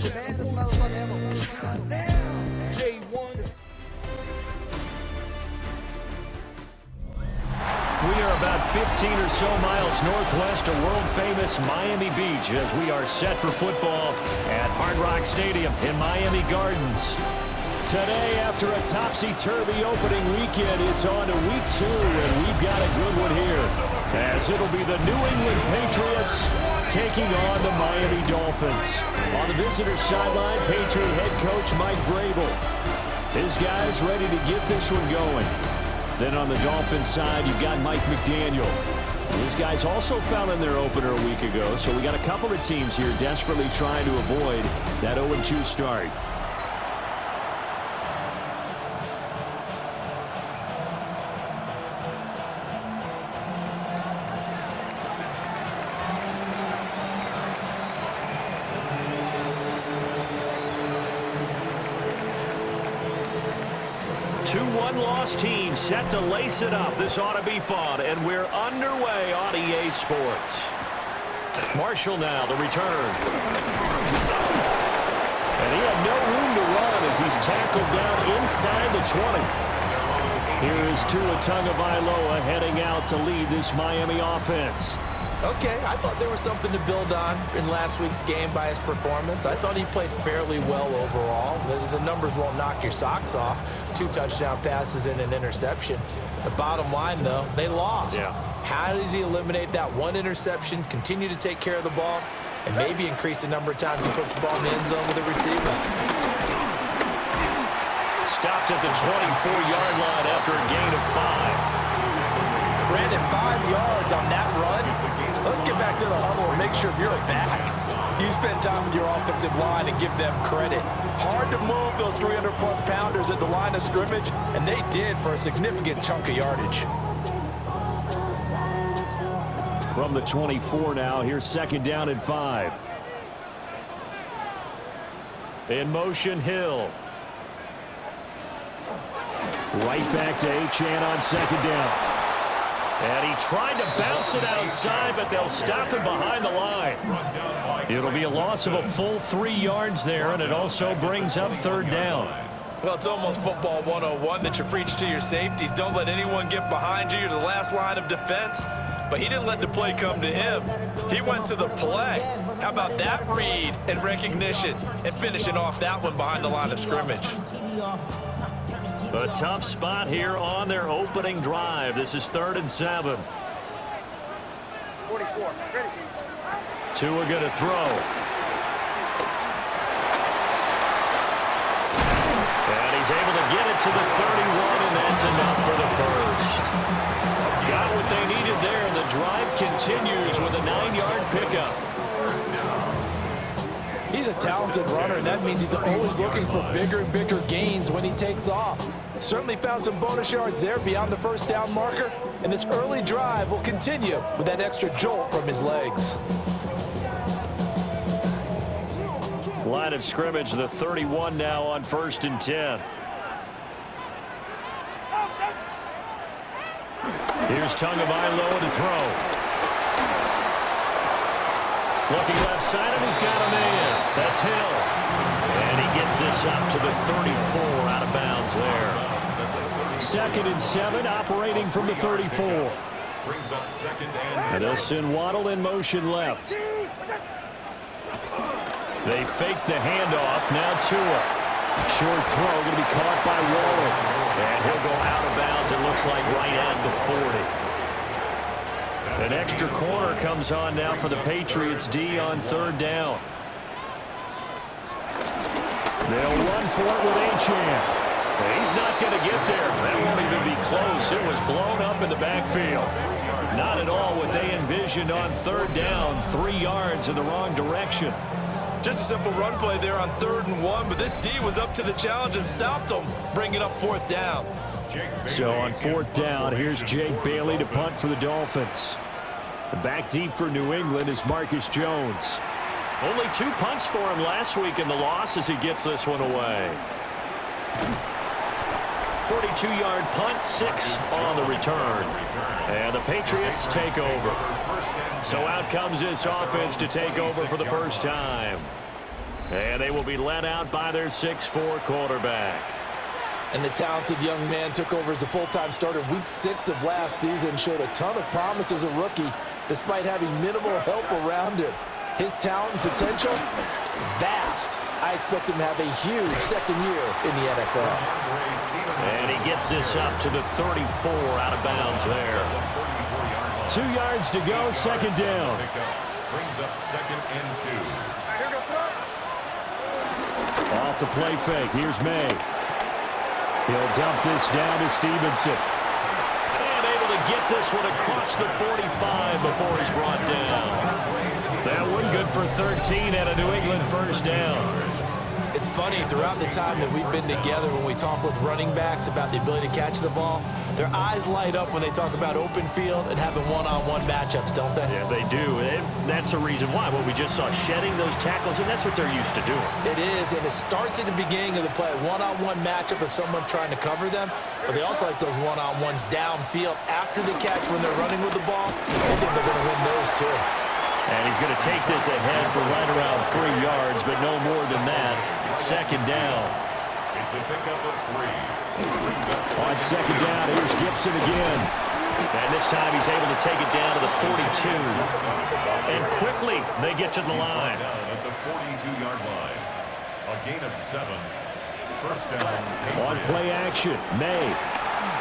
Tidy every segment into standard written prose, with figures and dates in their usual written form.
We are about 15 or so miles northwest of world-famous Miami Beach as we are set for football at Hard Rock Stadium in Miami Gardens. Today, after a topsy-turvy opening weekend, it's on to week 2, and we've got a good one here, as it'll be the New England Patriots taking on the Miami Dolphins. On the visitor sideline, Patriot head coach Mike Vrabel. His guys ready to get this one going. Then on the Dolphins side, you've got Mike McDaniel. These guys also found in their opener a week ago, so we got a couple of teams here desperately trying to avoid that 0-2 start. Two one-loss teams set to lace it up. This ought to be fun, and we're underway on EA Sports. Marshall now, the return. And he had no room to run as he's tackled down inside the 20. Here is Tua Tagovailoa heading out to lead this Miami offense. Okay, I thought there was something to build on in last week's game by his performance. I thought he played fairly well overall. The numbers won't knock your socks off. 2 touchdown passes and an interception. The bottom line, though, they lost. Yeah. How does he eliminate that one interception, continue to take care of the ball, and maybe increase the number of times he puts the ball in the end zone with the receiver? Stopped at the 24-yard line after a gain of 5. Brandon, 5 yards on that run. Let's get back to the huddle and make sure you're back. You spend time with your offensive line and give them credit. Hard to move those 300-plus pounders at the line of scrimmage, and they did for a significant chunk of yardage. From the 24 now, here's 2nd down and 5. In motion, Hill. Right back to Achane on 2nd down. And he tried to bounce it outside, but they'll stop him behind the line. It'll be a loss of a full 3 yards there, and it also brings up 3rd down. Well, it's almost football 101 that you preach to your safeties. Don't let anyone get behind you. You're the last line of defense. But he didn't let the play come to him. He went to the play. How about that read and recognition and finishing off that one behind the line of scrimmage? A tough spot here on their opening drive. This is 3rd and 7. 44. Ready. Tua going to throw. And he's able to get it to the 31, and that's enough for the first. Got what they needed there, and the drive continues with a 9-yard pickup. He's a talented runner, and that means he's always looking for bigger and bigger gains when he takes off. Certainly found some bonus yards there beyond the 1st down marker, and this early drive will continue with that extra jolt from his legs. Line of scrimmage, the 31 now on 1st and 10. Here's Tagovailoa to throw. Looking left side, and he's got a man. That's Hill. And he gets this up to the 34, out of bounds there. 2nd and 7, operating from the 34. Brings up 2nd and 7. And they'll send Waddle in motion left. They fake the handoff. Now Tua. Short throw going to be caught by Waller. And he'll go out of bounds, it looks like, right at the 40. An extra corner comes on now for the Patriots D on 3rd down. They'll run for it with Achane. He's not going to get there. That won't even be close. It was blown up in the backfield. Not at all what they envisioned on 3rd down. 3 yards in the wrong direction. Just a simple run play there on 3rd and 1, but this D was up to the challenge and stopped them, bringing up 4th down. So on 4th down, here's Jake Bailey to punt for the Dolphins. Back deep for New England is Marcus Jones. Only 2 punts for him last week in the loss as he gets this one away. 42-yard punt, 6 on the return. And the Patriots take over. So out comes this offense to take over for the first time. And they will be led out by their 6'4" quarterback. And the talented young man took over as a full-time starter week 6 of last season, showed a ton of promise as a rookie, despite having minimal help around him. His talent and potential, vast. I expect him to have a huge second year in the NFL. And he gets this up to the 34 out of bounds there. 2 yards to go, second down. Brings up 2nd and 2. Off the play fake, here's May. He'll dump this down to Stevenson. And able to get this one across the 45 before he's brought down. That one good for 13 and a New England first down. It's funny, throughout the time that we've been together, when we talk with running backs about the ability to catch the ball, their eyes light up when they talk about open field and having one-on-one matchups, don't they? Yeah, they do. That's the reason why. Well, we just saw shedding those tackles, and that's what they're used to doing. It is, and it starts at the beginning of the play, one-on-one matchup if someone's trying to cover them, but they also like those one-on-ones downfield after the catch when they're running with the ball. They think they're going to win those too. And he's going to take this ahead for right around 3 yards, but no more than that. Second down. It's a pickup of 3. On second down, here's Gibson again. And this time he's able to take it down to the 42. And quickly they get to the line. At the 42-yard line. A gain of 7. First down. On play action, May.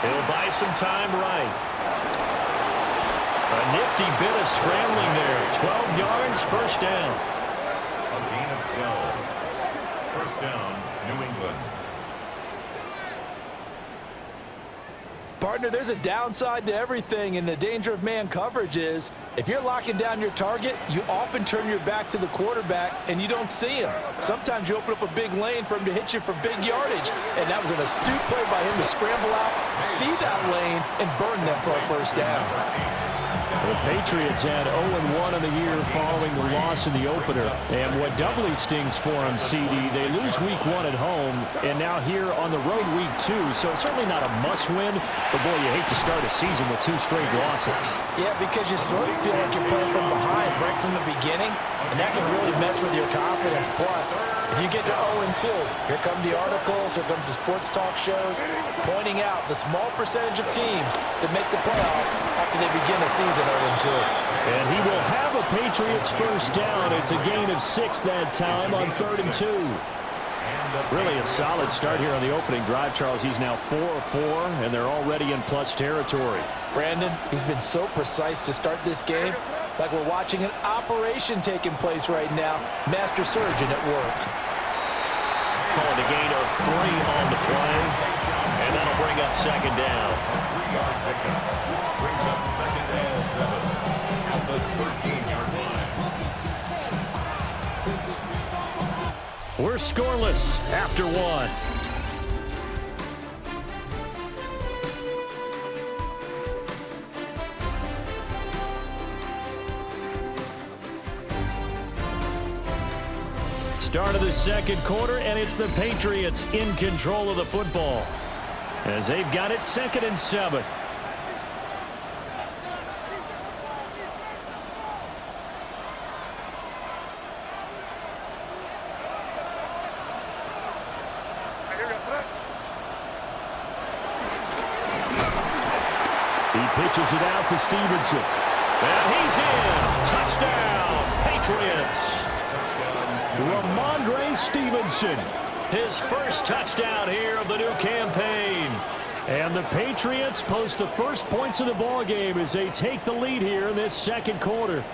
He'll buy some time right. A nifty bit of scrambling there. 12 yards, first down. A gain of 12. First down, New England. Partner, there's a downside to everything, and the danger of man coverage is if you're locking down your target, you often turn your back to the quarterback and you don't see him. Sometimes you open up a big lane for him to hit you for big yardage, and that was an astute play by him to scramble out, see that lane, and burn them for a first down. The Patriots had 0-1 in the year following the loss in the opener. And what doubly stings for them, CD, they lose week 1 at home, and now here on the road week 2. So it's certainly not a must-win, but boy, you hate to start a season with 2 straight losses. Yeah, because you sort of feel like you're playing from behind right from the beginning, and that can really mess with your confidence. Plus, if you get to 0-2, here come the articles, here comes the sports talk shows, pointing out the small percentage of teams that make the playoffs after they begin a season 0-2. And he will have a Patriots first down. It's a gain of 6 that time on 3rd and 2. Really a solid start here on the opening drive, Charles. He's now 4-4, and they're already in plus territory. Brandon, he's been so precise to start this game, like we're watching an operation taking place right now. Master surgeon at work. Calling a gain of 3 on the play, and that'll bring up second down. 3-yard pickup. Brings up 2nd and 7 at the 13-yard line. We're scoreless after 1. Start of the second quarter, and it's the Patriots in control of the football as they've got it 2nd and 7. He pitches it out to Stevenson. And he's in. Touchdown, Patriots. Ramondre Stevenson, his first touchdown here of the new campaign. And the Patriots post the first points of the ball game as they take the lead here in this second quarter.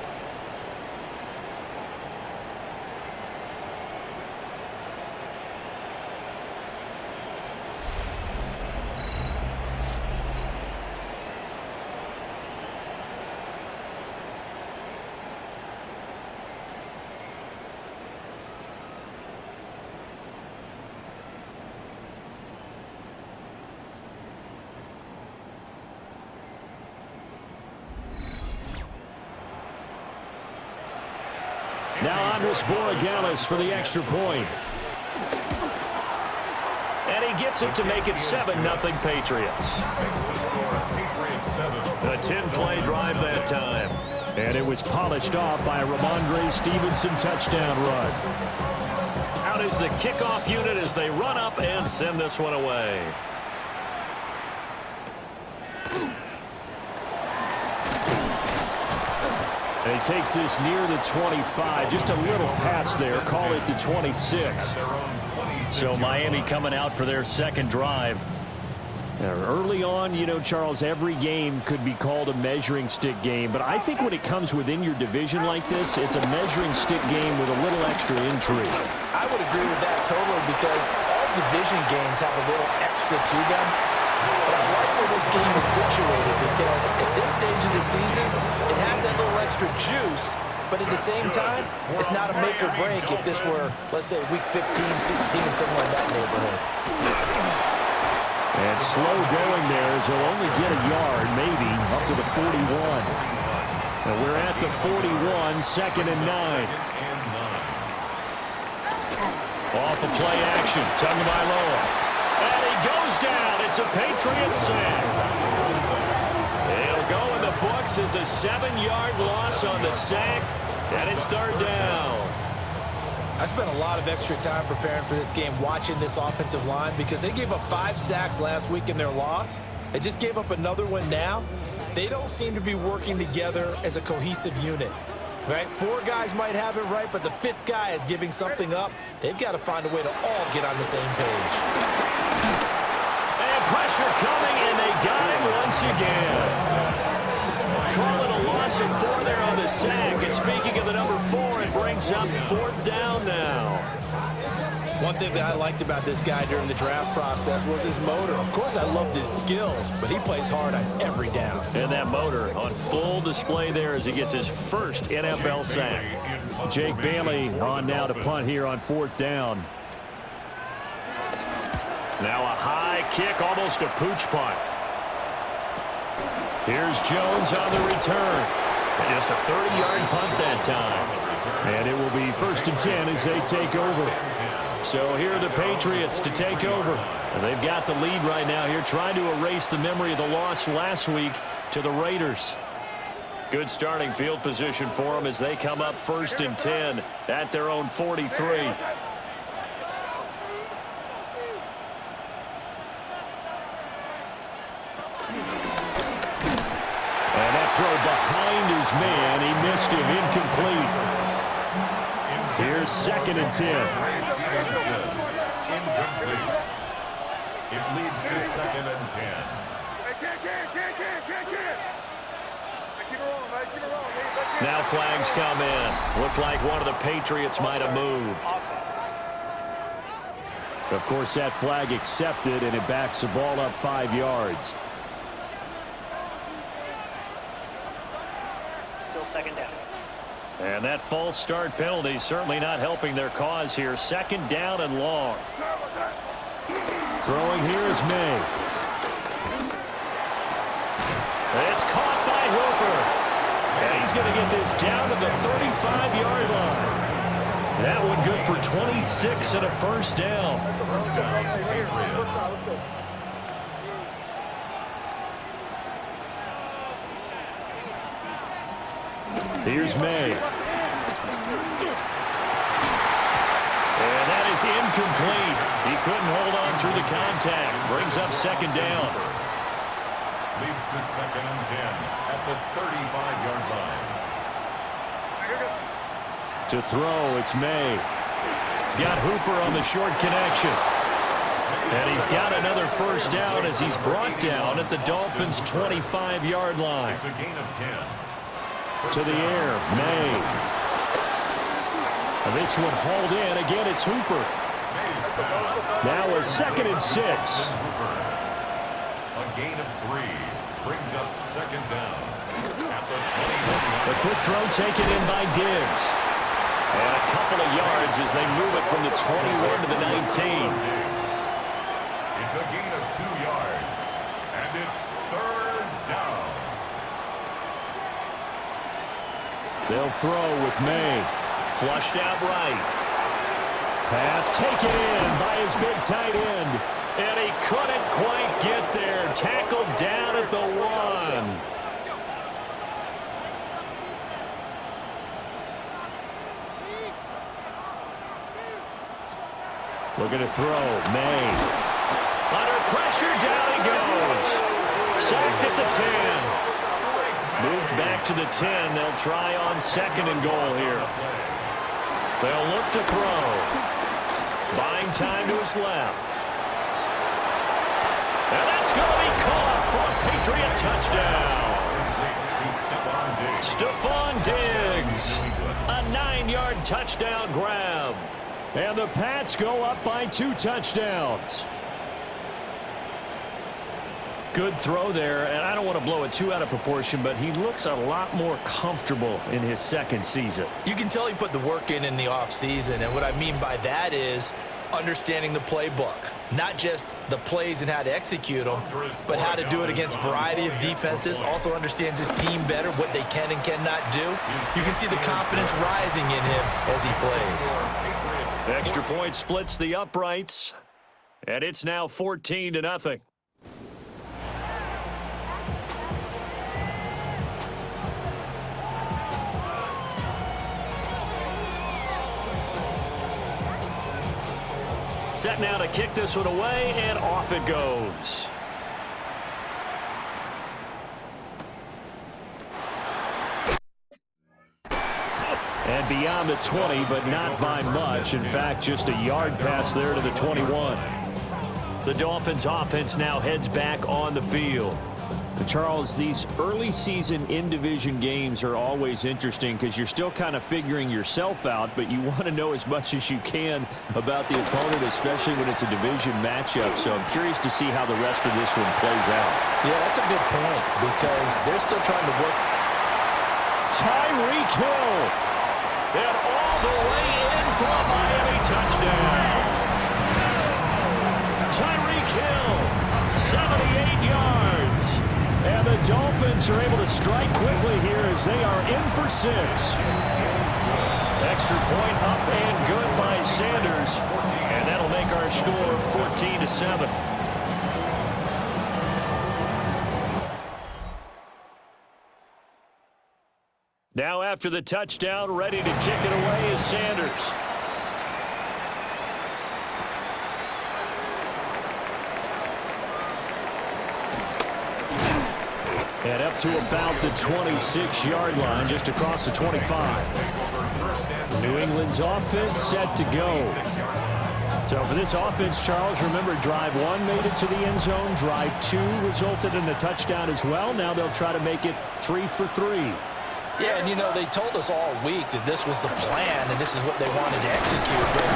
Now Andres Borregales for the extra point. And he gets it to make it 7-0 Patriots. A 10-play drive that time. And it was polished off by a Ramondre Stevenson touchdown run. is the kickoff unit as they run up and send this one away. And he takes this near the 25. Just a little pass there. Call it the 26. So Miami coming out for their second drive. Early on, you know, Charles, every game could be called a measuring stick game. But I think when it comes within your division like this, it's a measuring stick game with a little extra intrigue. I would agree with that totally because all division games have a little extra to them. But I like where this game is situated because at this stage of the season, it has that little extra juice. But at the same time, it's not a make or break if this were, let's say, week 15, 16, somewhere in that neighborhood. And slow going there as he'll only get a yard, maybe, up to the 41. And we're at the 41, 2nd and 9. Off of play action, Tagovailoa. And he goes down. It's a Patriots sack. It'll go in the books as a 7-yard loss on the sack, and it's 3rd down. I spent a lot of extra time preparing for this game, watching this offensive line, because they gave up 5 sacks last week in their loss. They just gave up another one now. They don't seem to be working together as a cohesive unit. Right? 4 guys might have it right, but the 5th guy is giving something up. They've got to find a way to all get on the same page. And pressure coming, and they got him once again. Call it a loss of 4 there on the sack. And speaking of the number 4, it brings up 4th down now. One thing that I liked about this guy during the draft process was his motor. Of course, I loved his skills, but he plays hard on every down. And that motor on full display there as he gets his first NFL sack. Jake Bailey on now to punt here on 4th down. Now a high kick, almost a pooch punt. Here's Jones on the return. And just a 30-yard punt that time. And it will be 1st and 10 as they take over. So here are the Patriots to take over. And they've got the lead right now here, trying to erase the memory of the loss last week to the Raiders. Good starting field position for them as they come up 1st and 10 at their own 43. And that throw behind his man, he missed him, incomplete. Here's 2nd and 10. Incomplete. It leads to 2nd and 10. Now flags come in. Looked like one of the Patriots might have moved. Of course, that flag accepted, and it backs the ball up 5 yards. Still 2nd down. And that false start penalty certainly not helping their cause here. 2nd down and long. Throwing here is May. It's caught by Hooper. And he's going to get this down to the 35-yard line. That one good for 26 and a 1st down. First down, Patriots. Here's May. And that is incomplete. He couldn't hold on through the contact. Brings up 2nd down. Leads to 2nd and 10 at the 35-yard line. To throw, it's May. He's got Hooper on the short connection. And he's got another 1st down as he's brought down at the Dolphins' 25-yard line. It's a gain of 10. To the air, May. And this one hauled in. Again, it's Hooper. Now a 2nd and 6. A gain of 3 brings up 2nd down at the 21. The quick throw taken in by Diggs. And a couple of yards as they move it from the 21 to the 19. It's a gain of 2 yards. And it's 3rd down. They'll throw with May. Flushed out right. Pass taken in by his big tight end. And he couldn't quite get there. Tackled down at the 1. Looking to throw. May. Under pressure, down he goes. Sacked at the 10. Moved back to the 10. They'll try on 2nd and goal here. They'll look to throw. Buying time to his left. And that's going to be caught for a Patriot touchdown. Stephon Diggs. A 9-yard touchdown grab. And the Pats go up by 2 touchdowns. Good throw there, and I don't want to blow it too out of proportion, but he looks a lot more comfortable in his 2nd season. You can tell he put the work in the offseason, and what I mean by that is understanding the playbook. Not just the plays and how to execute them, but how to do it against a variety of defenses. Also understands his team better, what they can and cannot do. You can see the confidence rising in him as he plays. Extra point splits the uprights, and it's now 14-0. Set now to kick this one away, and off it goes. And beyond the 20, but not by much. In fact, just a yard pass there to the 21. The Dolphins offense now heads back on the field. Charles, these early season in-division games are always interesting because you're still kind of figuring yourself out, but you want to know as much as you can about the opponent, especially when it's a division matchup. So I'm curious to see how the rest of this one plays out. Yeah, that's a good point because they're still trying to work. Tyreek Hill. And all the way in for a Miami touchdown. Tyreek Hill, 78 yards. And the Dolphins are able to strike quickly here as they are in for 6. Extra point up and good by Sanders. And that'll make our score 14-7. Now after the touchdown, ready to kick it away is Sanders. And up to about the 26-yard line, just across the 25. New England's offense set to go. So for this offense, Charles, remember drive 1 made it to the end zone. Drive 2 resulted in a touchdown as well. Now they'll try to make it 3 for 3. Yeah, and you know, they told us all week that this was the plan and this is what they wanted to execute. But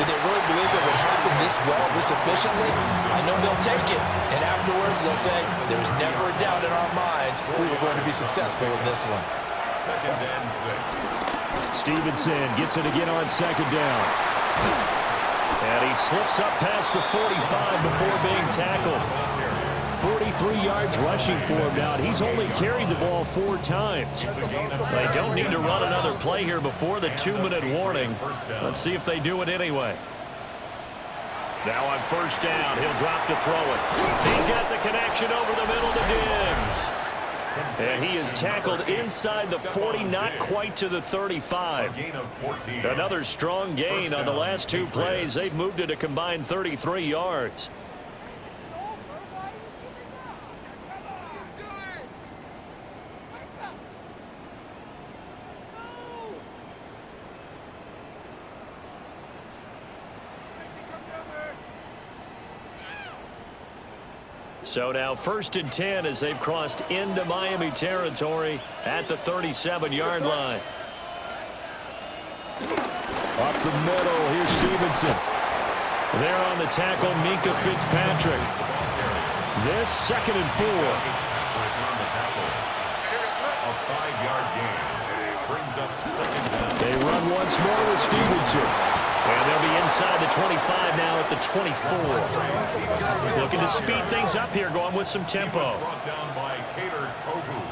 did they really believe it would happen this well, this efficiently? I know they'll take it. And afterwards, they'll say, there's never a doubt in our minds we were going to be successful in this one. 2nd and 6. Stevenson gets it again on 2nd down. And he slips up past the 45 before being tackled. 43 yards rushing for him now. He's only carried the ball 4 times. They don't need to run another play here before the 2-minute warning. Let's see if they do it anyway. Now on 1st down, he'll drop to throw it. He's got the connection over the middle to Diggs. And he is tackled inside the 40, not quite to the 35. Another strong gain on the last 2 plays. They've moved it a combined 33 yards. So now 1st and 10 as they've crossed into Miami territory at the 37-yard line. Up the middle, here's Stevenson. There on the tackle, Minka Fitzpatrick. This 2nd and 4. A 5-yard gain. Brings up 2nd down. They run once more with Stevenson. And they'll be inside the 25 now at the 24. Looking to speed things up here, going with some tempo. Brought down by Cater Kogu.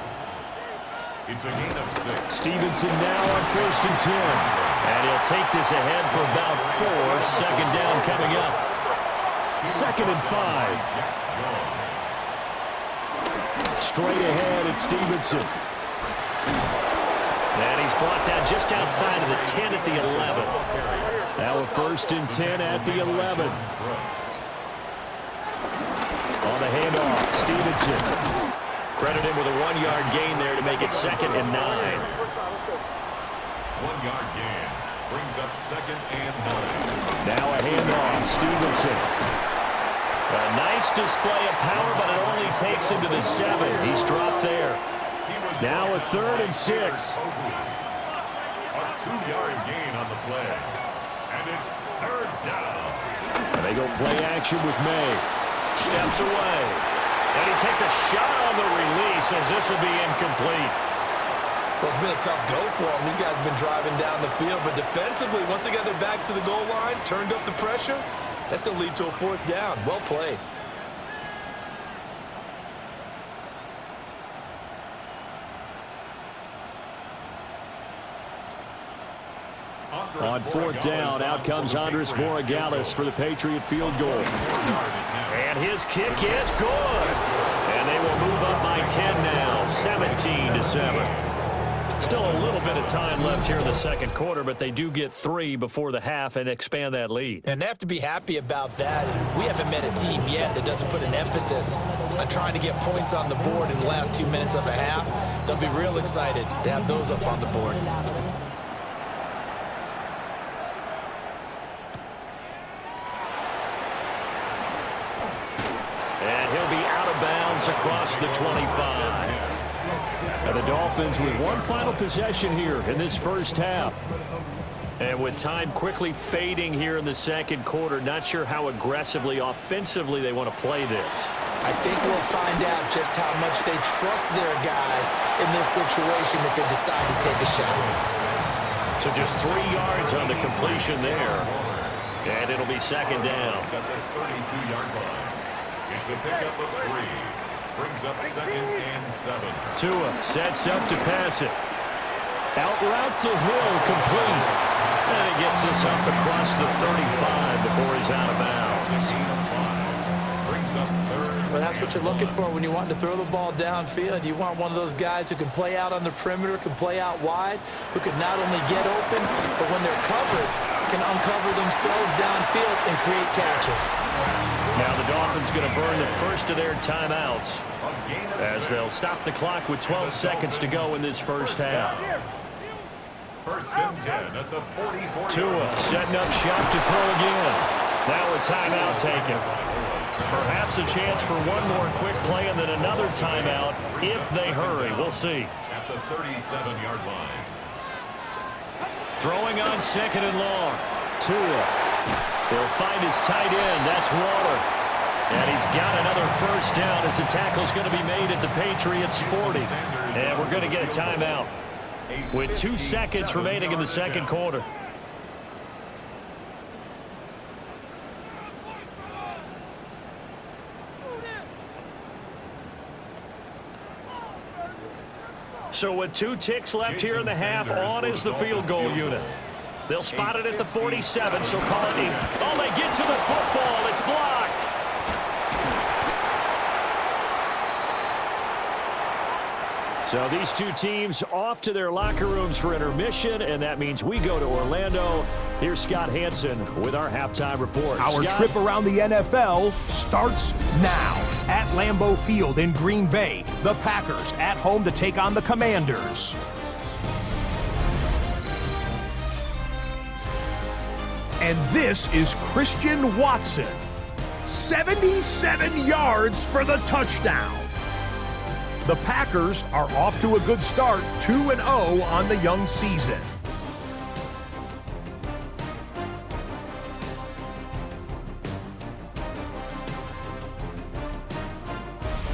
It's a gain of 6. Stevenson now on 1st and 10. And he'll take this ahead for about 4. 2nd down coming up. 2nd and 5. Straight ahead at Stevenson. And he's brought down just outside of the 10 at the 11. Now a 1st and 10 at the 11. On the handoff, Stevenson. Credit him with a 1-yard gain there to make it 2nd and 9. 1-yard gain brings up 2nd and 9. Now a handoff, Stevenson. A nice display of power, but it only takes him to the 7. He's dropped there. Now a 3rd and 6. A 2-yard gain on the play. And it's 3rd down. And they go play action with May. Steps away. And he takes a shot on the release as this will be incomplete. Well, it's been a tough go for them. These guys have been driving down the field, but defensively, once they got their backs to the goal line, turned up the pressure, that's going to lead to a 4th down. Well played. On 4th down, out comes Andres Borregales for the Patriot field goal. And his kick is good. And they will move up by 10 now, 17-7. Still a little bit of time left here in the 2nd quarter, but they do get 3 before the half and expand that lead. And they have to be happy about that. We haven't met a team yet that doesn't put an emphasis on trying to get points on the board in the last 2 minutes of a half. They'll be real excited to have those up on the board. And he'll be out of bounds across the 25. And the Dolphins with one final possession here in this 1st half. And with time quickly fading here in the 2nd quarter, not sure how aggressively, offensively they want to play this. I think we'll find out just how much they trust their guys in this situation if they decide to take a shot. So just 3 yards on the completion there. And it'll be 2nd down. At the 32-yard line. It's a pickup of 3. Brings up 2nd and 7. Tua sets up to pass it. Out route to Hill, complete. And he gets this up across the 35 before he's out of bounds. Brings up 3rd. Well, that's what you're looking for when you want to throw the ball downfield. You want one of those guys who can play out on the perimeter, can play out wide, who can not only get open, but when they're covered, can uncover themselves downfield and create catches. Now the Dolphins going to burn the first of their timeouts as they'll stop the clock with 12 seconds to go in this 1st half. 1st and 10 at the 44. Tua setting up shop to throw again. Now a timeout taken. Perhaps a chance for one more quick play and then another timeout if they hurry. We'll see. At the 37-yard line. Throwing on 2nd and long. Tua. He'll find his tight end. That's Waller. And he's got another 1st down as the tackle's going to be made at the Patriots 40. And we're going to get a timeout with 2 seconds remaining in the 2nd quarter. So with 2 ticks left here in the half, on is the field goal unit. They'll spot it at the 47, so call it even. Oh, they get to the football. It's blocked. So these 2 teams off to their locker rooms for intermission, and that means we go to Orlando. Here's Scott Hansen with our halftime report. Our Scott? trip around the NFL starts now. At Lambeau Field in Green Bay, the Packers at home to take on the Commanders. And this is Christian Watson. 77 yards for the touchdown. The Packers are off to a good start, 2-0 on the young season.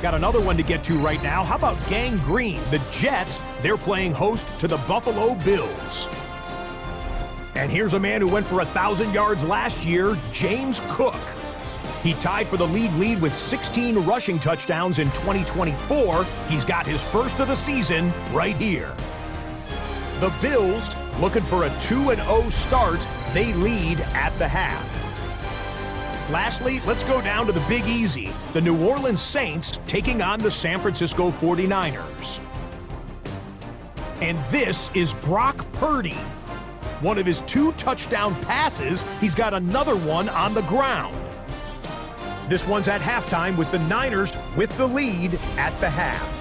Got another one to get to right now. How about Gang Green? The Jets, they're playing host to the Buffalo Bills. And here's a man who went for 1,000 yards last year, James Cook. He tied for the league lead with 16 rushing touchdowns in 2024. He's got his first of the season right here. The Bills, looking for a 2-0 start, they lead at the half. Lastly, let's go down to the Big Easy. The New Orleans Saints taking on the San Francisco 49ers. And this is Brock Purdy. One of his 2 touchdown passes, he's got another one on the ground. This one's at halftime with the Niners with the lead at the half.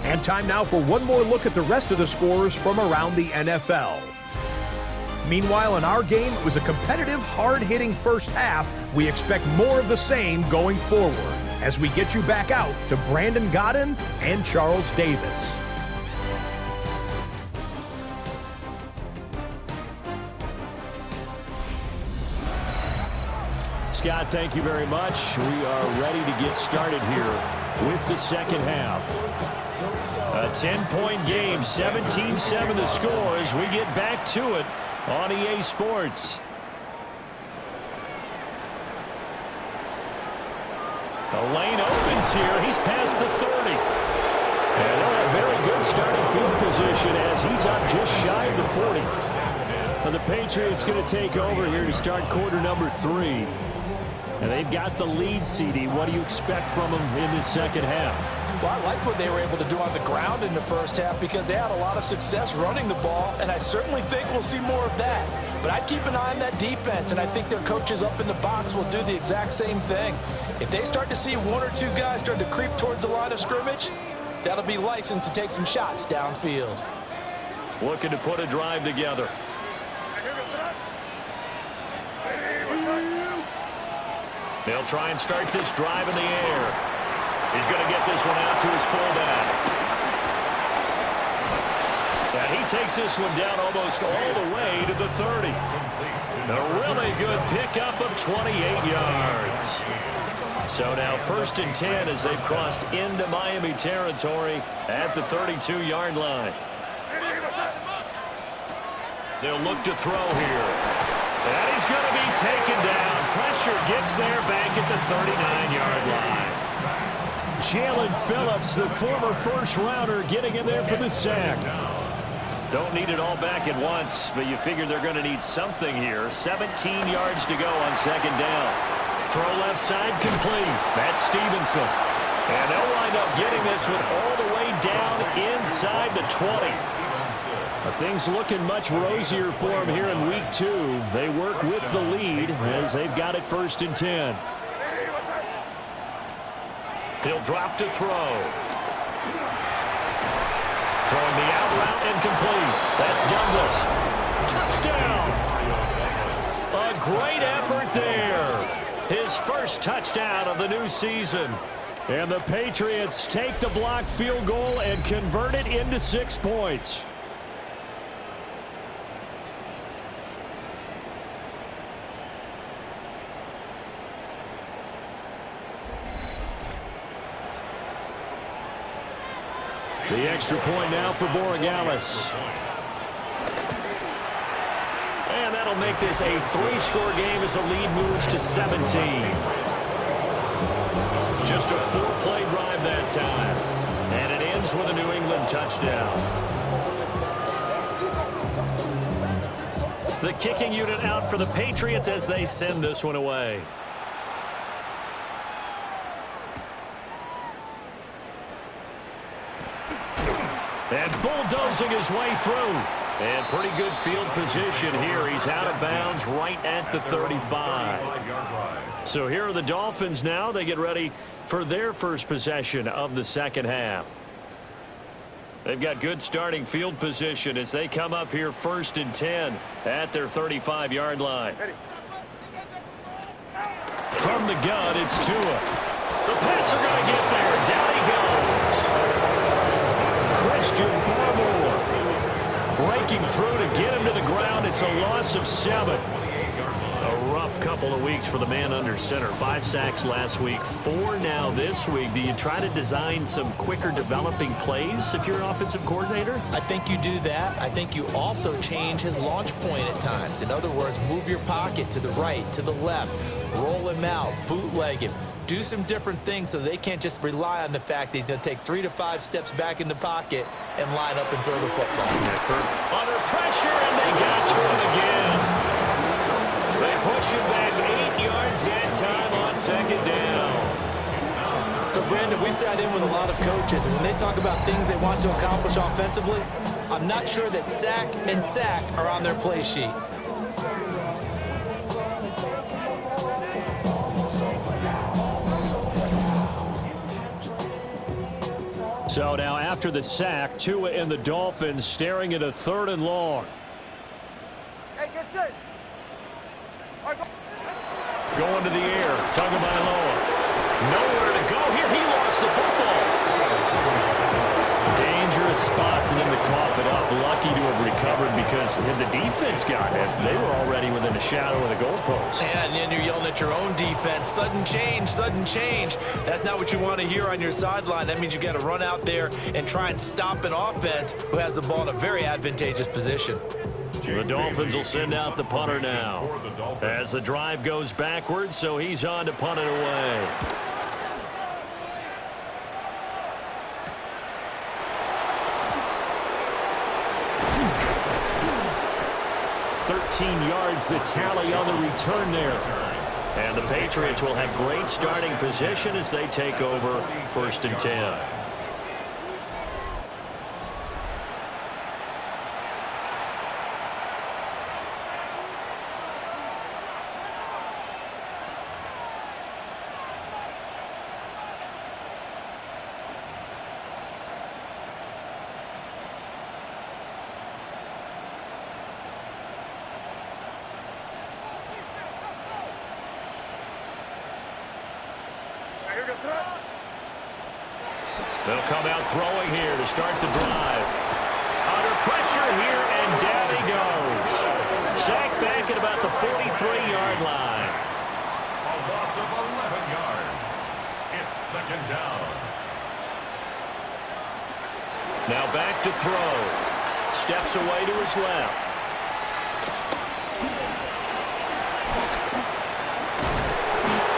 And time now for one more look at the rest of the scores from around the NFL. Meanwhile, in our game, it was a competitive, hard-hitting first half. We expect more of the same going forward as we get you back out to Brandon Godden and Charles Davis. Scott, thank you very much. We are ready to get started here with the second half. A 10-point game, 17-7 the score as we get back to it on EA Sports. The lane opens here. He's past the 30. And they'll have very good starting field position as he's up just shy of the 40. And the Patriots going to take over here to start quarter number 3. And they've got the lead, CD. What do you expect from them in the second half? Well, I like what they were able to do on the ground in the first half because they had a lot of success running the ball, and I certainly think we'll see more of that. But I'd keep an eye on that defense, and I think their coaches up in the box will do the exact same thing. If they start to see 1 or 2 guys start to creep towards the line of scrimmage, that'll be licensed to take some shots downfield. Looking to put a drive together. They'll try and start this drive in the air. He's going to get this one out to his fullback. And he takes this one down almost all the way to the 30. A really good pickup of 28 yards. So now 1st and 10 as they've crossed into Miami territory at the 32-yard line. They'll look to throw here. And he's going to be taken down. Pressure gets there back at the 39-yard line. Jalen Phillips, the former first-rounder, getting in there for the sack. Don't need it all back at once, but you figure they're going to need something here. 17 yards to go on 2nd down. Throw left side complete. That's Stevenson. And they'll wind up getting this one all the way down inside the 20. Things looking much rosier for them here in week 2. They work with the lead as they've got it 1st and 10. He'll drop to throw. Throwing the out route and complete. That's Douglas. Touchdown. A great effort there. His first touchdown of the new season. And the Patriots take the block field goal and convert it into 6 points. The extra point now for Borregales. And that'll make this a 3-score game as the lead moves to 17. Just a 4-play drive that time. And it ends with a New England touchdown. The kicking unit out for the Patriots as they send this one away. And bulldozing his way through. And pretty good field position here. He's out of bounds right at the 35. So here are the Dolphins now. They get ready for their first possession of the second half. They've got good starting field position as they come up here 1st and 10 at their 35-yard line. From the gun, it's Tua. The Pats are going to get there. Down he goes. Christian Barmore breaking through to get him to the ground. It's a loss of 7. A rough couple of weeks for the man under center. 5 sacks last week, 4 now this week. Do you try to design some quicker developing plays if you're an offensive coordinator? I think you do that. I think you also change his launch point at times. In other words, move your pocket to the right, to the left, roll him out, bootleg him. Do some different things so they can't just rely on the fact that he's going to take 3 to 5 steps back in the pocket and line up and throw the football. Yeah, Kirk under pressure, and they got to him again. They push him back 8 yards that time on 2nd down. So, Brandon, we sat in with a lot of coaches, and when they talk about things they want to accomplish offensively, I'm not sure that sack and sack are on their play sheet. So now after the sack, Tua and the Dolphins staring at a 3rd and long. Hey, get set. Going to the air, Tagovailoa. Nowhere to go here. He lost the football. Dangerous spot for them to cough it up. Lucky to have recovered because had the defense gotten it, they were already within a shadow of the goalpost. Yeah, and then you're yelling at your own defense. Sudden change, sudden change. That's not what you want to hear on your sideline. That means you got to run out there and try and stop an offense who has the ball in a very advantageous position. The Dolphins will send out the punter now as the drive goes backwards, so he's on to punt it away. 13 yards the tally on the return there. And the Patriots will have great starting position as they take over 1st and 10. They'll come out throwing here to start the drive. Under pressure here, and down he goes. Sacked back at about the 43-yard line. A loss of 11 yards. It's 2nd down. Now back to throw. Steps away to his left.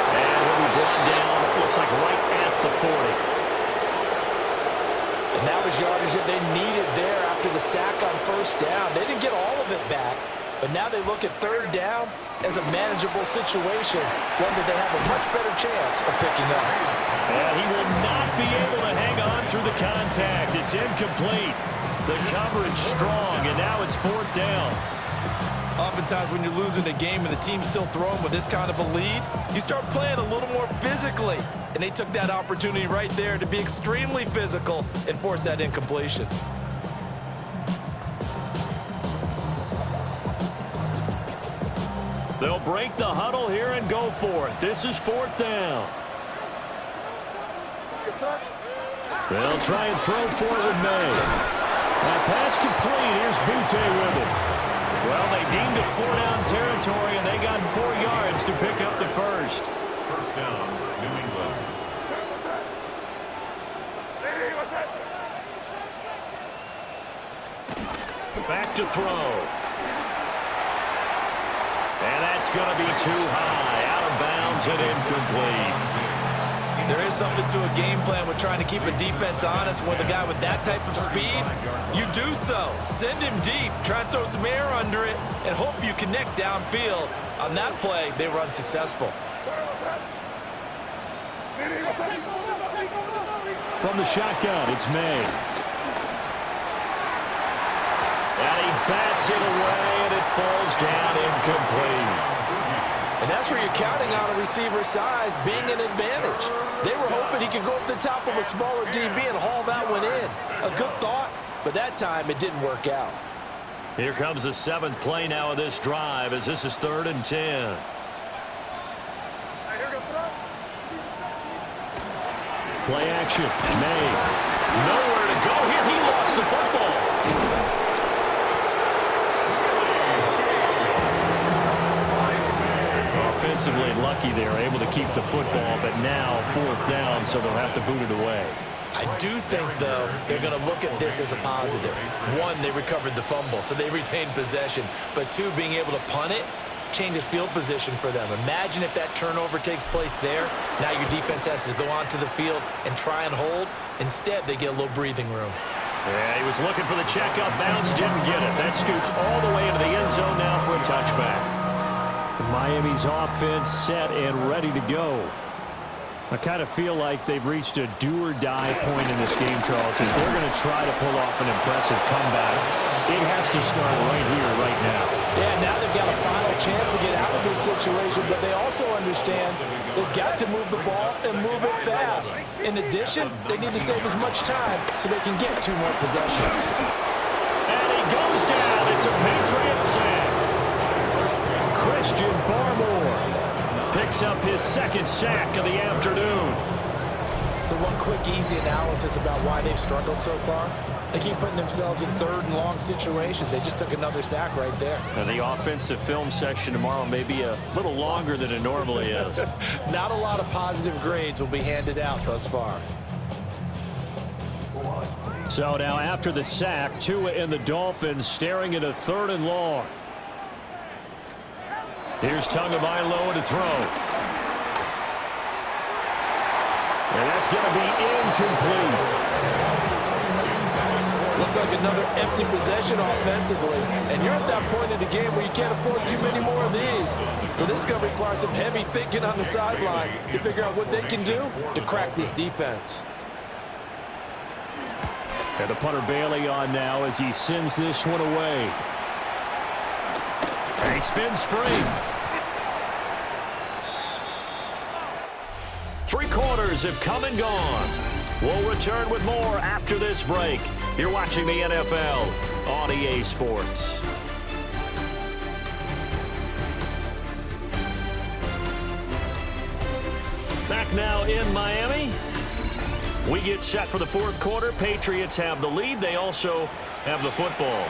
And he'll be brought down, looks like right at the 40. And that was yardage that they needed there after the sack on 1st down. They didn't get all of it back, but now they look at 3rd down as a manageable situation, one that they have a much better chance of picking up. And he will not be able to hang on through the contact. It's incomplete. The coverage strong, and now it's 4th down. Oftentimes when you're losing a game and the team's still throwing with this kind of a lead, you start playing a little more physically. And they took that opportunity right there to be extremely physical and force that incompletion. They'll break the huddle here and go for it. This is 4th down. They'll try and throw for it with May. Now pass complete. Here's Butte with it. Well, they deemed it 4-down territory, and they got 4 yards to pick up the first. 1st down, New England. Back to throw. And that's going to be too high. Out of bounds and incomplete. There is something to a game plan with trying to keep a defense honest with a guy with that type of speed. You do so. Send him deep. Try and throw some air under it and hope you connect downfield. On that play, they were unsuccessful. From the shotgun, it's May. And he bats it away, and it falls down incomplete. And that's where you're counting on a receiver's size being an advantage. They were hoping he could go up the top of a smaller DB and haul that one in. A good thought, but that time it didn't work out. Here comes the 7th play now of this drive as this is 3rd and 10. Play action. May. Nowhere to go here. He lost the football. Offensively lucky they were able to keep the football, but now 4th down, so they'll have to boot it away. I do think, though, they're going to look at this as a positive. 1, they recovered the fumble, so they retained possession. But 2, being able to punt it changes field position for them. Imagine if that turnover takes place there. Now your defense has to go onto the field and try and hold. Instead, they get a little breathing room. Yeah, he was looking for the checkup bounce, didn't get it. That scoots all the way into the end zone now for a touchback. Miami's offense set and ready to go. I kind of feel like they've reached a do-or-die point in this game, Charles. If they're going to try to pull off an impressive comeback, it has to start right here, right now. Yeah, now they've got a final chance to get out of this situation, but they also understand they've got to move the ball and move it fast. In addition, they need to save as much time so they can get 2 more possessions. And he goes down. It's a Patriot sack. Christian Barmore picks up his 2nd sack of the afternoon. So one quick, easy analysis about why they've struggled so far. They keep putting themselves in 3rd and long situations. They just took another sack right there. And the offensive film session tomorrow may be a little longer than it normally is. Not a lot of positive grades will be handed out thus far. So now after the sack, Tua and the Dolphins staring at a 3rd and long. Here's Tagovailoa to throw. And that's going to be incomplete. Looks like another empty possession offensively. And you're at that point in the game where you can't afford too many more of these. So this is going to require some heavy thinking on the sideline to figure out what they can do to crack this defense. And the punter Bailey on now as he sends this one away. And he spins free. 3 quarters have come and gone. We'll return with more after this break. You're watching the NFL on EA Sports. Back now in Miami. We get set for the 4th quarter. Patriots have the lead. They also have the football.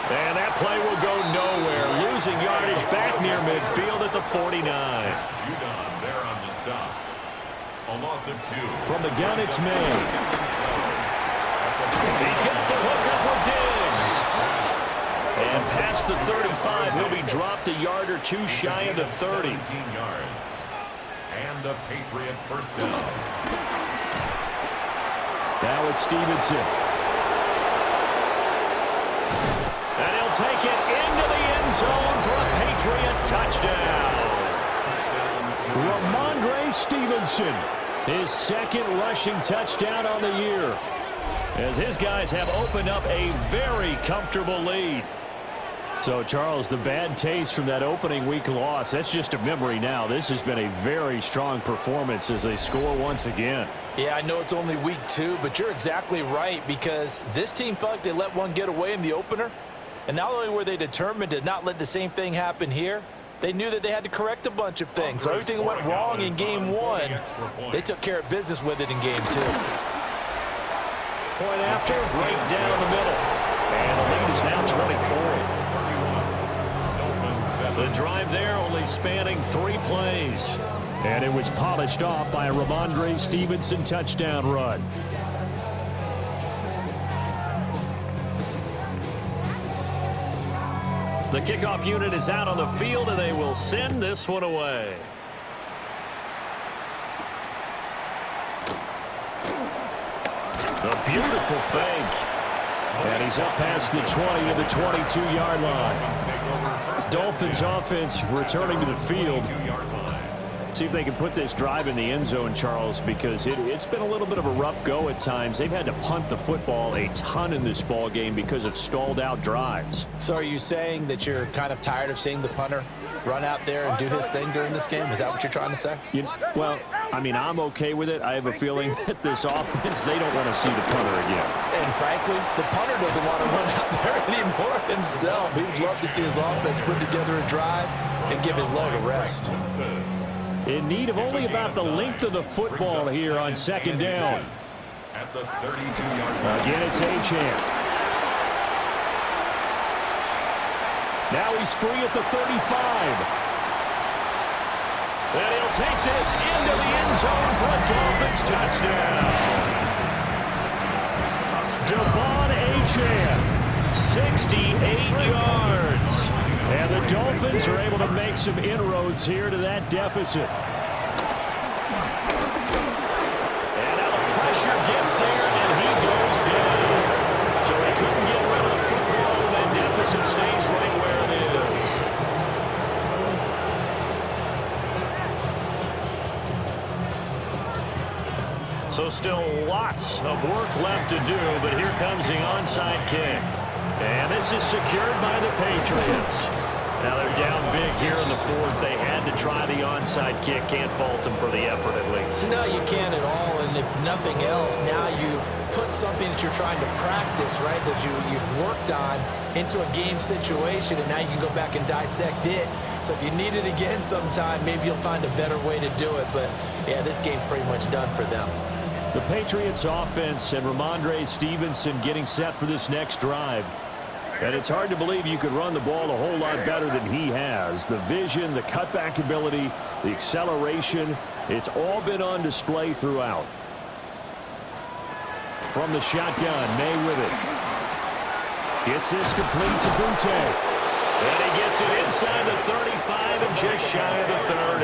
And that play will go nowhere. Losing yardage back near midfield at the 49. Judon there on the stop. A loss of 2. From the gun, it's made. He's got the hook up with Diggs. And past the 35, he'll be dropped a yard or 2 shy of the 30. 17 yards. And a Patriot first down. Now it's Stevenson. And he'll take it into the end zone for a Patriot touchdown. Ramondre Stevenson, his 2nd rushing touchdown on the year, as his guys have opened up a very comfortable lead. So, Charles, the bad taste from that opening week loss, that's just a memory now. This has been a very strong performance as they score once again. Yeah, I know it's only week 2, but you're exactly right, because this team felt like they let one get away in the opener. And not only were they determined to not let the same thing happen here, they knew that they had to correct a bunch of things. So everything that went wrong in game 1, they took care of business with it in game 2. Point after, right down the middle. And the lead is now 24. The drive there only spanning 3 plays. And it was polished off by a Ramondre Stevenson touchdown run. The kickoff unit is out on the field, and they will send this one away. A beautiful fake. And he's up past the 20 to the 22-yard line. Dolphins offense returning to the field. See if they can put this drive in the end zone, Charles, because it's been a little bit of a rough go at times. They've had to punt the football a ton in this ball game because of stalled out drives. So are you saying that you're kind of tired of seeing the punter run out there and do his thing during this game? Is that what you're trying to say? Well, I mean, I'm okay with it. I have a feeling that this offense, they don't want to see the punter again. And frankly, the punter doesn't want to run out there anymore himself. He'd love to see his offense put together a drive and give his leg a rest. In need of only about the length of the football here on 2nd down. At the 32-yard line. Again, it's Achane. Now he's free at the 35. And he'll take this into the end zone for a Dolphins touchdown. Devon Achane, 68 yards. And the Dolphins are able to make some inroads here to that deficit. And now the pressure gets there, and he goes down. So still lots of work left to do, but here comes the onside kick. And this is secured by the Patriots. Now they're down big here in the fourth. They had to try the onside kick. Can't fault them for the effort at least. No, you can't at all. And if nothing else, now you've put something that you're trying to practice, right, that you've worked on into a game situation, and now you can go back and dissect it. So if you need it again sometime, maybe you'll find a better way to do it. But, yeah, this game's pretty much done for them. The Patriots offense and Ramondre Stevenson getting set for this next drive. And it's hard to believe you could run the ball a whole lot better than he has. The vision, the cutback ability, the acceleration, it's all been on display throughout. From the shotgun, May with it. Gets this complete to Butte. And he gets it inside the 35 and just shy of the 30.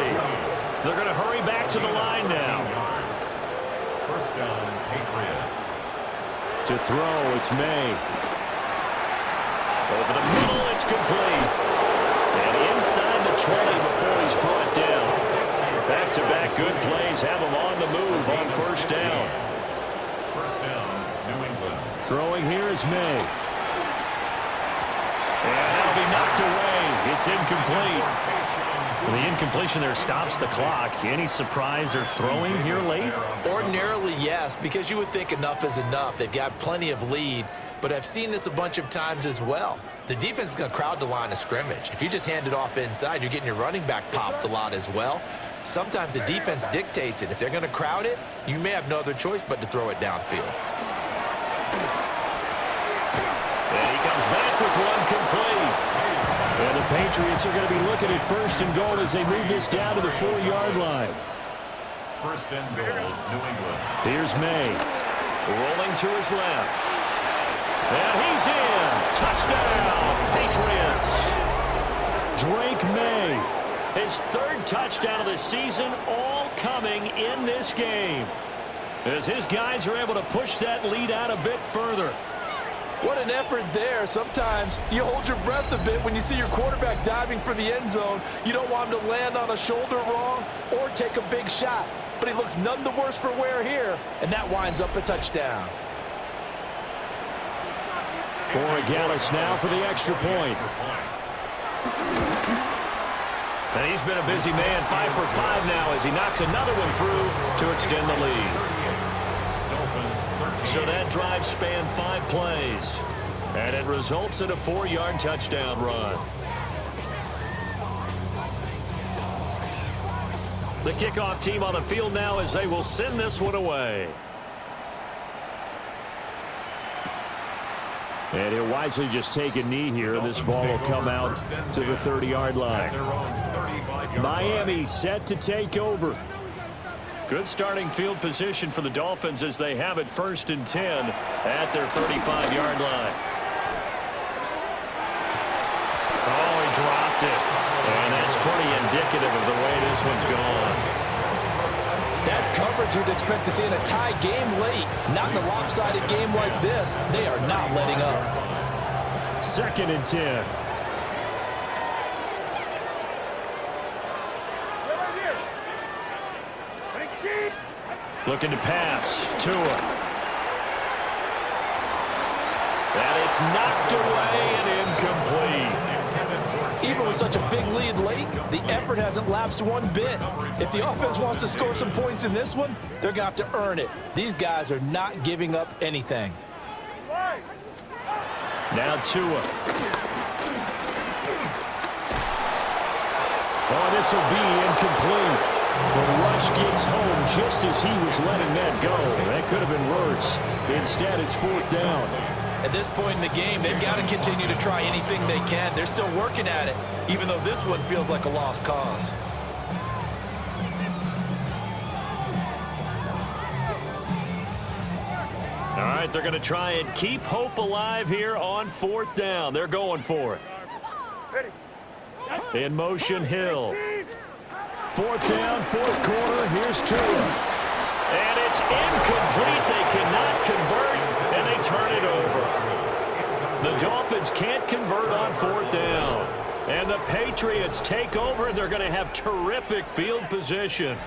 They're going to hurry back to the line now. First down, Patriots. To throw, it's May. Over the middle, it's complete. And inside the 20 before he's brought down. Back-to-back good plays have him on the move on first down. First down, New England. Throwing here is May. And that'll be knocked away. It's incomplete. The incompletion there stops the clock. Any surprise they're throwing here late? Ordinarily, yes, because you would think enough is enough. They've got plenty of lead. But I've seen this a bunch of times as well. The defense is going to crowd the line of scrimmage. If you just hand it off inside, you're getting your running back popped a lot as well. Sometimes the defense dictates it. If they're going to crowd it, you may have no other choice but to throw it downfield. And he comes back with one complete. And the Patriots are going to be looking at first and goal as they move this down to the 4-yard line. First and goal, New England. Here's May. Rolling to his left. And he's in. Touchdown, Patriots. Drake May. His third touchdown of the season, all coming in this game. As his guys are able to push that lead out a bit further. What an effort there. Sometimes you hold your breath a bit when you see your quarterback diving for the end zone. You don't want him to land on a shoulder wrong or take a big shot. But he looks none the worse for wear here, and that winds up a touchdown. Borregales now for the extra point. And he's been a busy man, 5 for 5 now as he knocks another one through to extend the lead. So that drive spanned 5 plays. And it results in a 4-yard touchdown run. The kickoff team on the field now as they will send this one away. And he'll wisely just take a knee here. This ball will come out to the 30-yard line. Miami set to take over. Good starting field position for the Dolphins as they have it 1st and 10 at their 35-yard line. Oh, he dropped it. And that's pretty indicative of the way this one's gone. That's coverage you'd expect to see in a tie game late. Not in a lopsided game like this. They are not letting up. 2nd and 10. Looking to pass. Tua. And it's knocked away and incomplete. Even with such a big lead late, the effort hasn't lapsed one bit. If the offense wants to score some points in this one, they're going to have to earn it. These guys are not giving up anything. Now Tua. Oh, this will be incomplete. The rush gets home just as he was letting that go. That could have been worse. Instead, it's 4th down. At this point in the game, they've got to continue to try anything they can. They're still working at it, even though this one feels like a lost cause. All right, they're going to try and keep hope alive here on 4th down. They're going for it. In motion, Hill. 4th down, 4th quarter. Here's Tua. And it's incomplete. They cannot convert, and they turn it over. The Dolphins can't convert on 4th down. And the Patriots take over, and they're going to have terrific field position.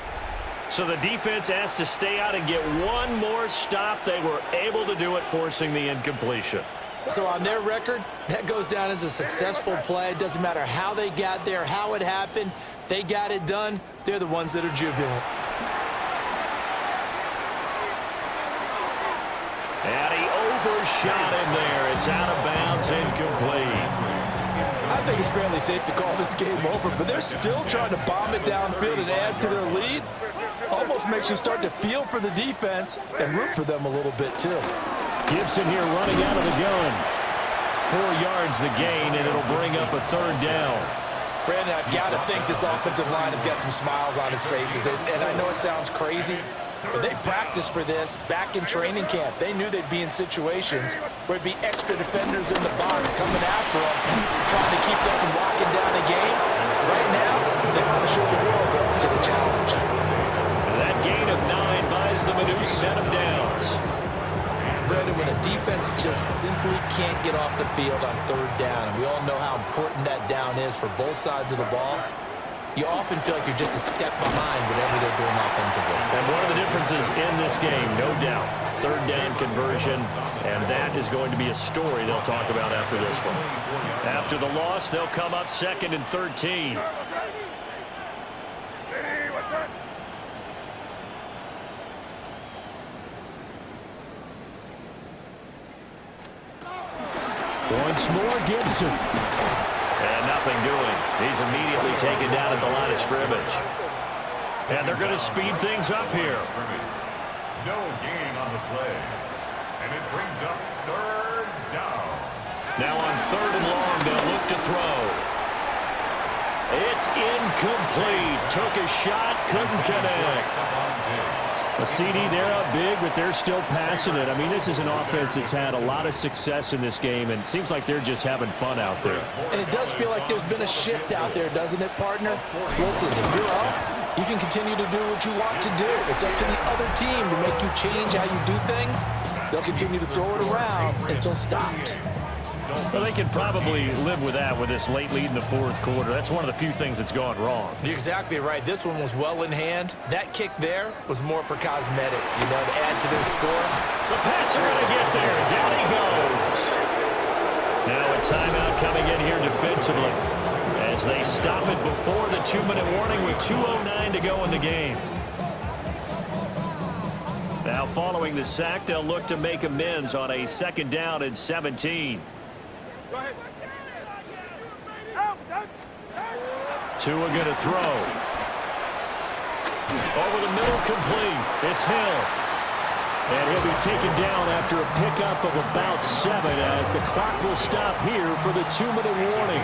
So the defense has to stay out and get one more stop. They were able to do it, forcing the incompletion. So on their record, that goes down as a successful play. It doesn't matter how they got there, how it happened. They got it done. They're the ones that are jubilant. And he overshot him there. It's out of bounds, incomplete. I think it's fairly safe to call this game over, but they're still trying to bomb it downfield and add to their lead. Almost makes you start to feel for the defense and root for them a little bit, too. Gibson here running out of the gun. 4 yards the gain, and it'll bring up a third down. Brandon, I've got to think this offensive line has got some smiles on its faces. And I know it sounds crazy, but they practiced for this back in training camp. They knew they'd be in situations where it'd be extra defenders in the box coming after them, trying to keep them from locking down a game. Right now, they want to show the world up to the challenge. And that gain of 9 buys them a new set of downs. Brandon, when a defense just simply can't get off the field on third down, and we all know how important that down is for both sides of the ball, you often feel like you're just a step behind whatever they're doing offensively. And one of the differences in this game, no doubt, third down conversion, and that is going to be a story they'll talk about after this one. After the loss, they'll come up 2nd and 13. Once more, Gibson. And nothing doing. He's immediately taken down at the line of scrimmage. And they're going to speed things up here. No gain on the play. And it brings up third down. Now on 3rd and long, they'll look to throw. It's incomplete. Took a shot, couldn't connect. A CD, they're up big, but they're still passing it. I mean, this is an offense that's had a lot of success in this game, and it seems like they're just having fun out there. And it does feel like there's been a shift out there, doesn't it, partner? Listen, if you're up, you can continue to do what you want to do. It's up to the other team to make you change how you do things. They'll continue to throw it around until stopped. Well, they can probably live with that with this late lead in the 4th quarter. That's one of the few things that's gone wrong. You're exactly right. This one was well in hand. That kick there was more for cosmetics, to add to their score. The Pats are going to get there. Down he goes. Now a timeout coming in here defensively as they stop it before the 2-minute warning with 2:09 to go in the game. Now following the sack, they'll look to make amends on a 2nd down and 17. Tua going to throw. Over the middle, complete. It's Hill. And he'll be taken down after a pickup of about 7 as the clock will stop here for the 2-minute warning.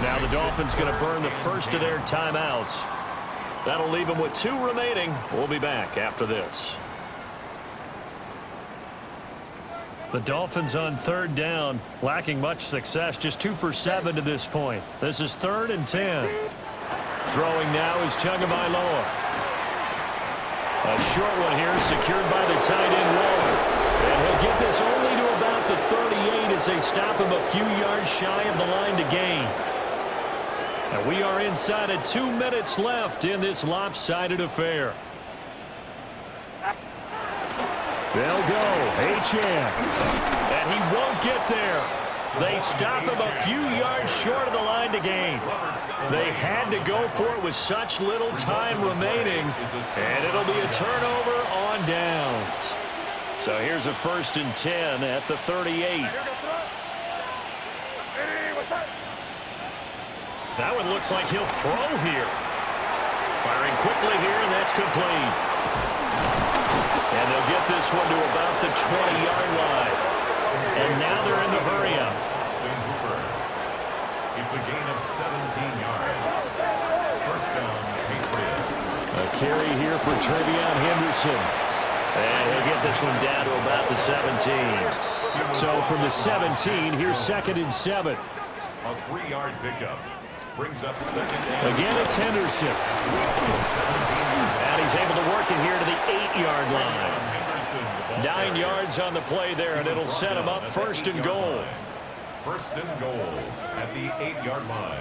Now the Dolphins going to burn the first of their timeouts. That'll leave them with 2 remaining. We'll be back after this. The Dolphins on 3rd down, lacking much success, just 2 for 7 to this point. This is 3rd and 10. Throwing now is Tagovailoa. A short one here, secured by the tight end Waller. And he'll get this only to about the 38 as they stop him a few yards shy of the line to gain. And we are inside of 2 minutes left in this lopsided affair. They'll go. H.M. And he won't get there. They stop him a few yards short of the line to gain. They had to go for it with such little time remaining. And it'll be a turnover on downs. So here's a 1st and 10 at the 38. That one looks like he'll throw here. Firing quickly here, and that's complete. And they'll get this one to about the 20-yard line. And now they're in the hurry-up. It's a gain of 17 yards. First down, Patriots. A carry here for Trevion Henderson. And he'll get this one down to about the 17. So from the 17, here's 2nd and 7. A 3-yard pickup. Brings up 2nd and Again, it's Henderson. And he's able to work it here to the 8-yard line. 9 yards on the play there, and it'll set him up 1st and goal. 1st and goal at the 8-yard line.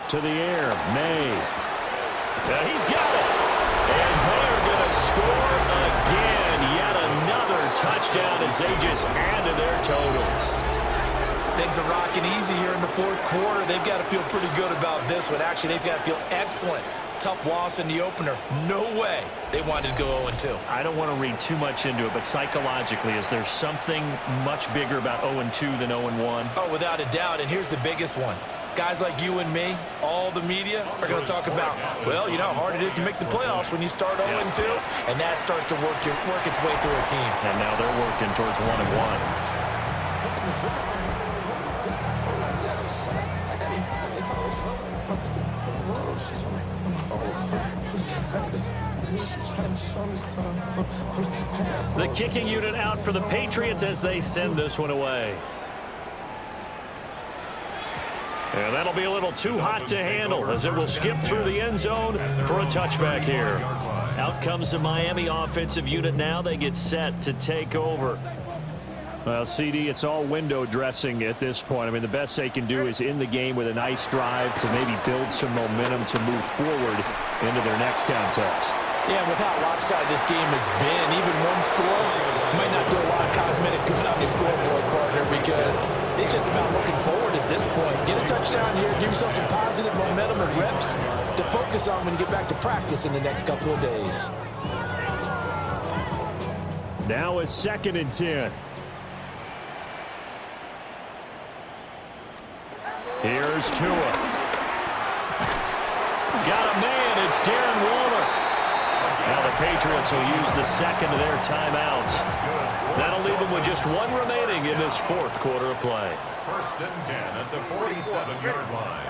To the air, May. He's got it. And they're going to score again. Yet another touchdown as they just add to their totals. Things are rocking easy here in the fourth quarter. They've got to feel pretty good about this one. Actually, they've got to feel excellent. Tough loss in the opener. No way they wanted to go 0-2. I don't want to read too much into it, but psychologically, is there something much bigger about 0-2 than 0-1? Oh, without a doubt, and here's the biggest one. Guys like you and me, all the media, are going to talk about, well, you know how hard it is to make the playoffs when you start 0-2, and that starts to work its way through a team. And now they're working towards 1-1. The kicking unit out for the Patriots as they send this one away. And that'll be a little too hot to handle as it will skip through the end zone for a touchback here. Out comes the Miami offensive unit now. They get set to take over. Well, CD, it's all window dressing at this point. I mean, the best they can do is in the game with a nice drive to maybe build some momentum to move forward into their next contest. Yeah, with how lopsided this game has been, even one score might not do a lot of cosmetic good on your scoreboard, partner, because it's just about looking forward at this point. Get a touchdown here, give yourself some positive momentum and reps to focus on when you get back to practice in the next couple of days. Now a 2nd and 10. Here's Tua. Got a man, it's Darren Waller. Now the Patriots will use the second of their timeouts. That'll leave them with just one remaining in this fourth quarter of play. 1st and 10 at the 47-yard line.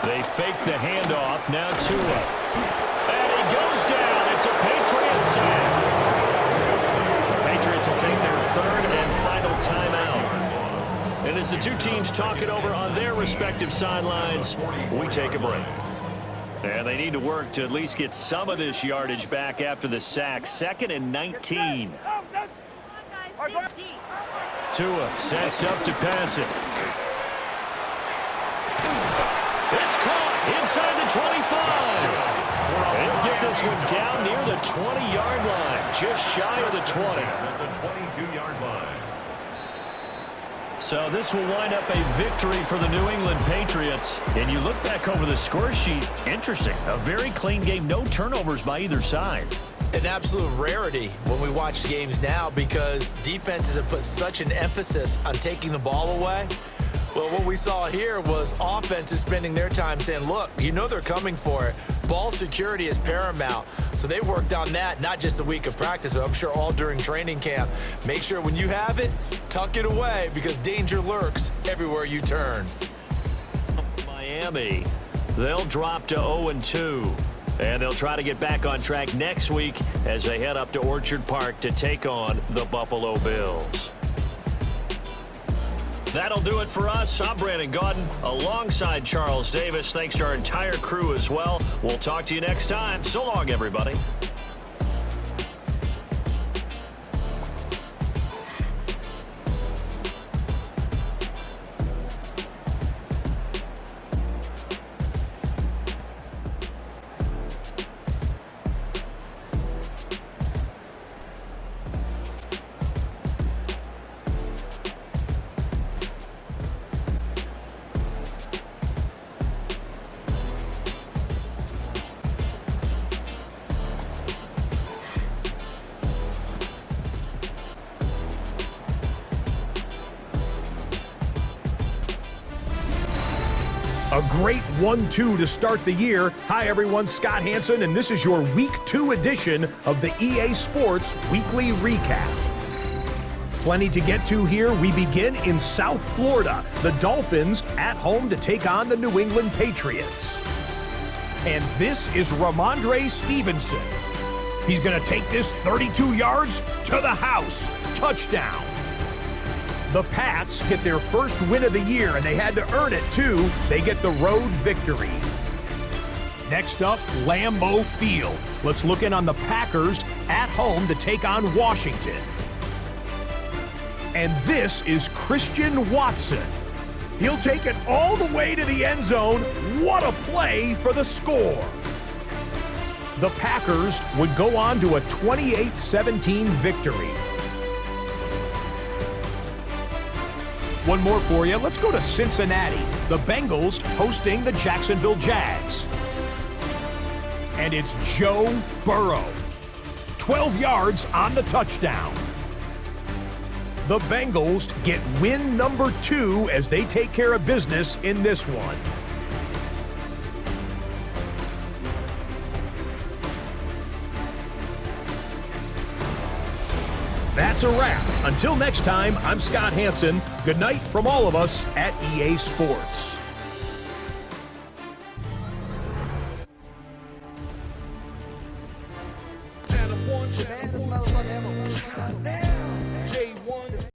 They fake the handoff, now Tua. And he goes down, it's a Patriots sack. The Patriots will take their 3rd and final timeout. And as the two teams talk it over on their respective sidelines, we take a break. And they need to work to at least get some of this yardage back after the sack. 2nd and 19. Tua sets up to pass it. It's caught inside the 25. And he'll get this one down near the 20-yard line, just shy of the 20. At the 22-yard line. So this will wind up a victory for the New England Patriots. And you look back over the score sheet, interesting. A very clean game, no turnovers by either side. An absolute rarity when we watch games now because defenses have put such an emphasis on taking the ball away. Well, what we saw here was offenses spending their time saying, look, you know they're coming for it. Ball security is paramount. So they worked on that, not just a week of practice, but I'm sure all during training camp. Make sure when you have it, tuck it away because danger lurks everywhere you turn. Miami, they'll drop to 0-2. And they'll try to get back on track next week as they head up to Orchard Park to take on the Buffalo Bills. That'll do it for us. I'm Brandon Gaudin alongside Charles Davis. Thanks to our entire crew as well. We'll talk to you next time. So long, everybody. A great 1-2 to start the year. Hi everyone, Scott Hansen, and this is your Week 2 edition of the EA Sports Weekly Recap. Plenty to get to here. We begin in South Florida. The Dolphins at home to take on the New England Patriots. And this is Ramondre Stevenson. He's going to take this 32 yards to the house. Touchdown. The Pats get their first win of the year, and they had to earn it, too. They get the road victory. Next up, Lambeau Field. Let's look in on the Packers at home to take on Washington. And this is Christian Watson. He'll take it all the way to the end zone. What a play for the score. The Packers would go on to a 28-17 victory. One more for you. Let's go to Cincinnati. The Bengals hosting the Jacksonville Jags. And it's Joe Burrow. 12 yards on the touchdown. The Bengals get win number 2 as they take care of business in this one. That's a wrap. Until next time, I'm Scott Hansen. Good night from all of us at EA Sports.